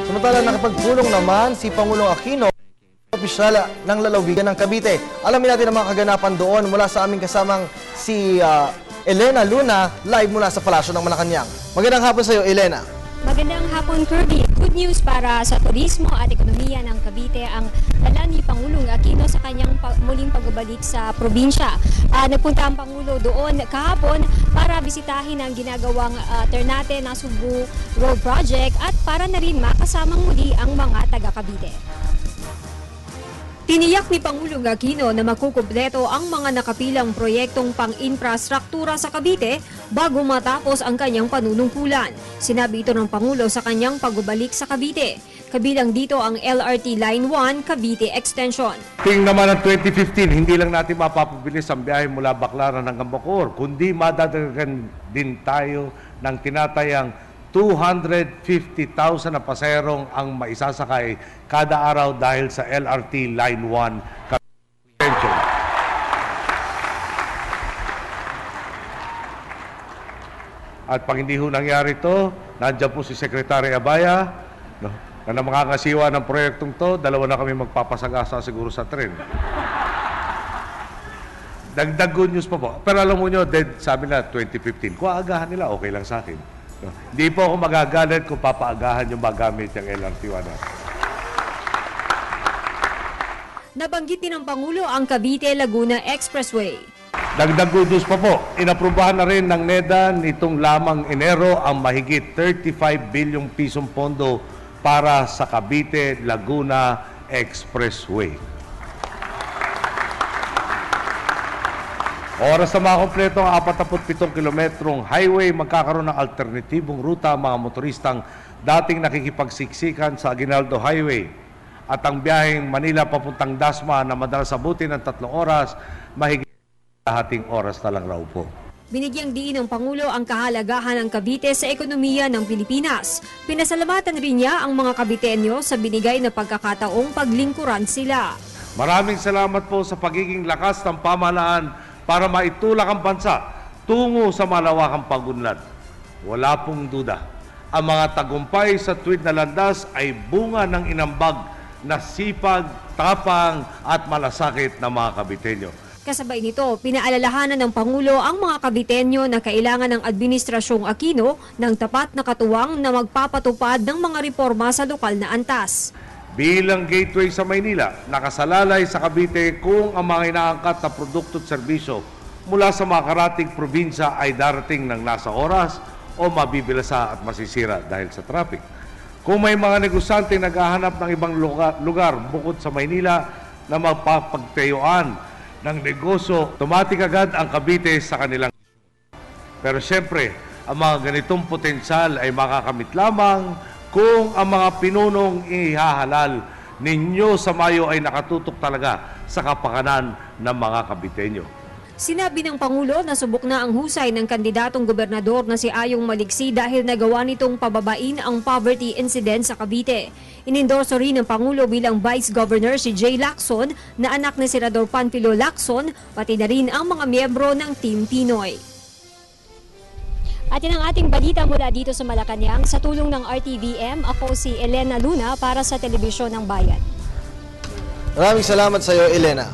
Samantala, nakapagpulong naman si Pangulong Aquino, opisyal ng lalawigan ng Cavite. Alamin natin ang mga kaganapan doon mula sa aming kasamang si Elena Luna, live mula sa Palasyo ng Malacanang. Magandang hapon sa iyo, Elena. Magandang hapon, Kirby. Good news para sa turismo at ekonomiya ng Cavite ang dala ni Pangulong Aquino sa kanyang muling pagbabalik sa probinsya. Nagpunta ang Pangulo doon kahapon para bisitahin ang ginagawang Ternate na Subu Road Project at para na rin makasamang muli ang mga taga-Cavite. Tiniyak ni Pangulong Aquino na makukumpleto ang mga nakapilang proyektong pang-infrastruktura sa Cavite bago matapos ang kanyang panunungkulan. Sinabi ito ng Pangulo sa kanyang pagbabalik sa Cavite. Kabilang dito ang LRT Line 1 Cavite Extension. Tingnan naman ng 2015, hindi lang natin mapapabilis ang biyahe mula Baclaran hanggang Bacoor, kundi madadagdagan din tayo ng tinatayang 250,000 na paserong ang maisasakay kada araw dahil sa LRT Line 1 Extension. At pag hindi ho nangyari ito, nandiyan po si Secretary Abaya, na makakasiwa ng proyektong to, dalawa na kami magpapasagasa siguro sa tren. Dagdag good news pa po. Pero alam mo nyo, sabi na 2015, kung aagahan nila, okay lang sa akin. Hindi po ako magagalit kung papaagahan yung magamit yung LRT-1. Nabanggit din ng Pangulo ang Cavite-Laguna Expressway. Dagdag good news pa po, inaprubahan na rin ng NEDA nitong lamang Enero ang mahigit 35 bilyong pisong pondo para sa Cavite-Laguna Expressway. Oras na makompleto ang 47 kilometrong highway, magkakaroon ng alternatibong ruta ang mga motoristang dating nakikipagsiksikan sa Aguinaldo Highway. At ang biyaheng Manila papuntang Dasma na madalas abutin ng 3 oras, mahigit hating oras na lang raw po. Binigyang diin ng Pangulo ang kahalagahan ng Cavite sa ekonomiya ng Pilipinas. Pinasalamatan rin niya ang mga Caviteño sa binigay na pagkakataong paglingkuran sila. Maraming salamat po sa pagiging lakas ng pamahalaan para maitulak ang bansa tungo sa malawakang pag-unlad. Wala pong duda, ang mga tagumpay sa tuwid na landas ay bunga ng inambag na sipag, tapang at malasakit ng mga Caviteño. Kasabay nito, pinaalalahanan ng Pangulo ang mga Caviteño na kailangan ng Administrasyong Aquino ng tapat na katuwang na magpapatupad ng mga reforma sa lokal na antas. Bilang gateway sa Maynila, nakasalalay sa Cavite kung ang mga inaangkat na produkto at serbisyo mula sa mga karating probinsya ay darating ng nasa oras o mabibilasa at masisira dahil sa traffic. Kung may mga negosyante naghahanap ng ibang lugar bukod sa Maynila na magpapagtayuan ng negosyo, tumatik agad ang Cavite sa kanilang. Pero siyempre, ang mga ganitong potensyal ay makakamit lamang kung ang mga pinunong ihahalal ninyo sa Mayo ay nakatutok talaga sa kapakanan ng mga Caviteño. Sinabi ng Pangulo na subok na ang husay ng kandidatong gobernador na si Ayong Maliksi dahil nagawa nitong pababain ang poverty incidence sa Cavite. Inendorso rin ng Pangulo bilang Vice Governor si Jay Lacson na anak ni Senador Panfilo Lacson, pati na rin ang mga miyembro ng Team Pinoy. At yan ang ating balita mula dito sa Malacanang. Sa tulong ng RTVM, ako si Elena Luna para sa Telebisyon ng Bayan. Maraming salamat sa iyo, Elena.